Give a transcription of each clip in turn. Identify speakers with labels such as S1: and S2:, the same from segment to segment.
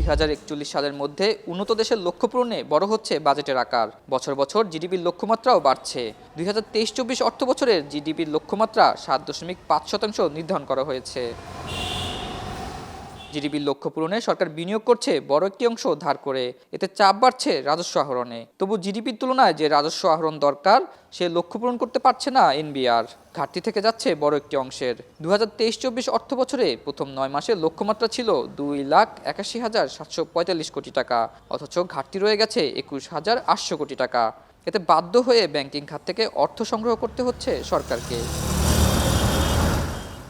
S1: 2041 সালের মধ্যে উন্নত দেশের লক্ষ্য পূরণে বড় হচ্ছে বাজেটের আকার। বছর বছর জিডিপির লক্ষ্যমাত্রাও বাড়ছে। 2023-24 অর্থ বছরের জিডিপির লক্ষ্যমাত্রা 7.5% নির্ধারণ করা হয়েছে। জিডিপির লক্ষ্য পূরণে সরকার বিনিয়োগ করছে বড় একটি অংশ ধার করে। এতে চাপ বাড়ছে রাজস্ব আহরণে। তবু জিডিপির তুলনায় যে রাজস্ব আহরণ দরকার সে লক্ষ্য পূরণ করতে পারছে না এনবিআর। ঘাটতি থেকে যাচ্ছে বড় একটি অংশের। 2023-24 অর্থ বছরে প্রথম 9 মাসে লক্ষ্যমাত্রা ছিল 2,81,745 কোটি টাকা, অথচ ঘাটতি রয়ে গেছে 21,800 কোটি টাকা। এতে বাধ্য হয়ে ব্যাংকিং খাত থেকে অর্থ সংগ্রহ করতে হচ্ছে সরকারকে।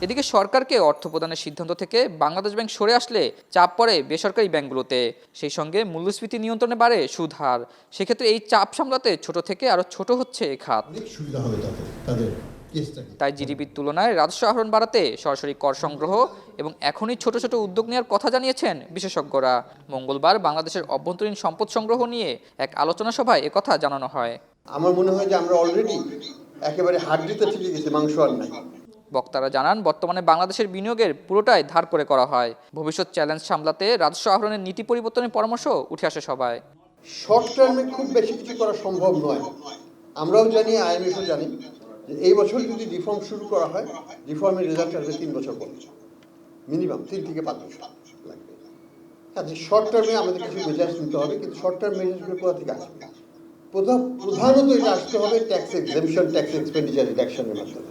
S1: এদিকে সরকারকে অর্থ প্রদানের সিদ্ধান্ত থেকে বাংলাদেশ ব্যাংক সরে আসলে চাপ পড়ে বেসরকারি ব্যাংকগুলোতে। সেই সঙ্গে মূল্যস্ফীতি নিয়ন্ত্রণে বাড়ে সুদ হার। সেক্ষেত্রে এই চাপ সামলাতে ছোট থেকে আরও ছোট হচ্ছে এই খাত। তাই জিডিপির তুলনায় রাজস্ব আহরণ বাড়াতে সরাসরি কর সংগ্রহ এবং এখনই ছোট ছোট উদ্যোগ নেওয়ার কথা জানিয়েছেন বিশেষজ্ঞরা। মঙ্গলবার বাংলাদেশের অভ্যন্তরীণ সম্পদ সংগ্রহ নিয়ে এক আলোচনা সভায় একথা জানানো হয়।
S2: আমার মনে হয় যে আমরা অলরেডি একেবারে হাড্ডিতে থেকে গেছি, মাংস আর নাই।
S1: বক্তারা জানান, বর্তমানে বাংলাদেশের বিনিয়োগের পুরোটাই ধার করে করা হয়। ভবিষ্যৎ চ্যালেঞ্জ সামলাতে রাজস্ব আহরণের নীতি সপরিবর্তনের পরামর্শ উঠে আসে সবাই।
S2: শর্ট টার্মে খুব বেশি কিছু করা সম্ভব নয়। আমরাও জানি, আইএমএফও জানি যে এই বছর যদি রিফর্ম শুরু করা হয়, রিফর্মের রেজাল্ট আসবে 3 বছর পর, মিনিমাম 3 থেকে 5 বছর লাগবে। হ্যাঁ, শর্ট টার্মে আমাদের কিছু মেজার্স নিতে হবে, কিন্তু শর্ট টার্ম মেজার্সগুলো কোথা থেকে আসবে? প্রধানত এটা আসতে হবে ট্যাক্স এক্সেম্পশন, ট্যাক্স এক্সপেন্ডিচার রিডাকশনের মাধ্যমে।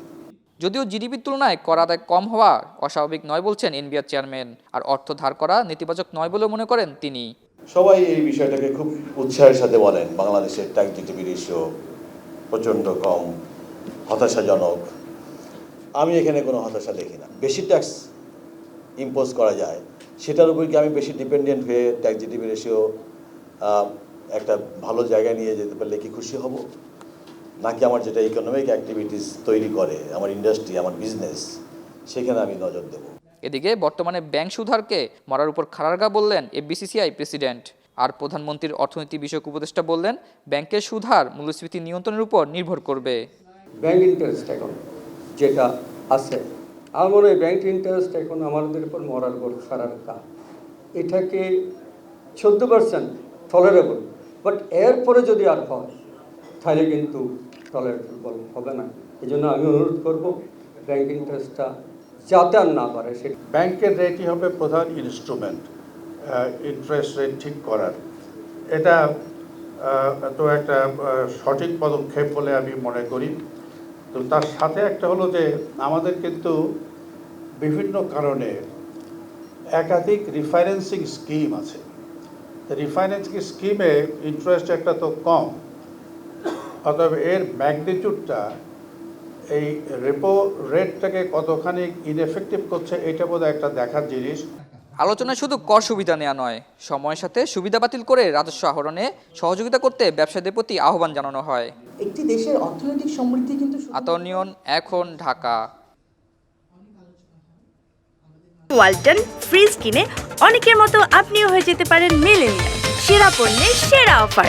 S1: যদিও জিডিপির তুলনায় কর আদায় কম হওয়া অস্বাভাবিক নয় বলছেন এনবিআর চেয়ারম্যান, আর অর্থ ধার করা নেতিবাচক নয় বলে মনে করেন তিনি।
S3: সবাই এই বিষয়টাকে খুব উৎসাহের সাথে বলেন, বাংলাদেশের ট্যাক্স জিডিপি রেশিও প্রচণ্ড কম, হতাশাজনক। আমি এখানে কোনো হতাশা দেখি না। বেশি ট্যাক্স ইম্পোজ করা যায়, সেটার উপর কি আমি বেশি ডিপেন্ডেন্ট হয়ে ট্যাক্স জিডিপি রেশিও একটা ভালো জায়গায় নিয়ে যেতে পারলে কি খুশি হব? নাকি আমার যেটা ইকোনমিক অ্যাক্টিভিটিস তৈরি করে, আমার ইন্ডাস্ট্রি, আমার বিজনেস, সেখানে আমি নজর দেব।
S1: এদিকে বর্তমানে ব্যাংক সুদহারকে মরার উপর খাড়ারগা বললেন এফবিসিসিআই প্রেসিডেন্ট। আর প্রধানমন্ত্রীর অর্থনীতি বিষয়ক উপদেষ্টা বললেন, ব্যাংকের সুদহার মূল্যস্ফীতি নিয়ন্ত্রণের উপর নির্ভর করবে।
S4: ব্যাংক ইন্টারেস্ট এখন যেটা আছে, আমার মনে হয় ব্যাংক ইন্টারেস্ট এখন আমাদের উপর মরার উপর খাড়ারগা। এটাকে 14% টলারেবল, বাট এরপরে যদি আর হয় তাহলে কিন্তু টলারেবল হবে না। এই জন্য আমি অনুরোধ করব ব্যাংক ইন্টারেস্টটা যাতে আর না পারে। সে
S5: ব্যাংকের রেটই হবে প্রধান ইনস্ট্রুমেন্ট ইন্টারেস্ট রেট ঠিক করার। এটা তো একটা সঠিক পদক্ষেপ বলে আমি মনে করি। তো তার সাথে একটা হলো যে আমাদের কিন্তু বিভিন্ন কারণে একাধিক রিফাইন্যান্সিং স্কিম আছে। রিফাইন্যান্সিং স্কিমে ইন্টারেস্ট একটা তো কম, অতএব এর ম্যাগনিটিউডটা এই রেপো রেটটাকে কতখানি ইনএফেক্টিভ করছে, এটা বোধহয় একটা দেখার জিনিস।
S1: আলোচনায় শুধু কর সুবিধা নেওয়া নয়, সময়ের সাথে সুবিধা বাতিল করে রাজস্ব আহরণে সহযোগিতা করতে ব্যবসায়ীদের প্রতি আহ্বান জানানো হয়।
S6: একটি দেশের অর্থনৈতিক সমৃদ্ধি কিন্তু
S1: আতনিয়ন, এখন ঢাকা।
S7: ওয়ালটন ফ্রিজ কিনে অনেকের মতো আপনিও হয়ে যেতে পারেন মিলেনিয়াল। সেরা পণ্যের সেরা অফার।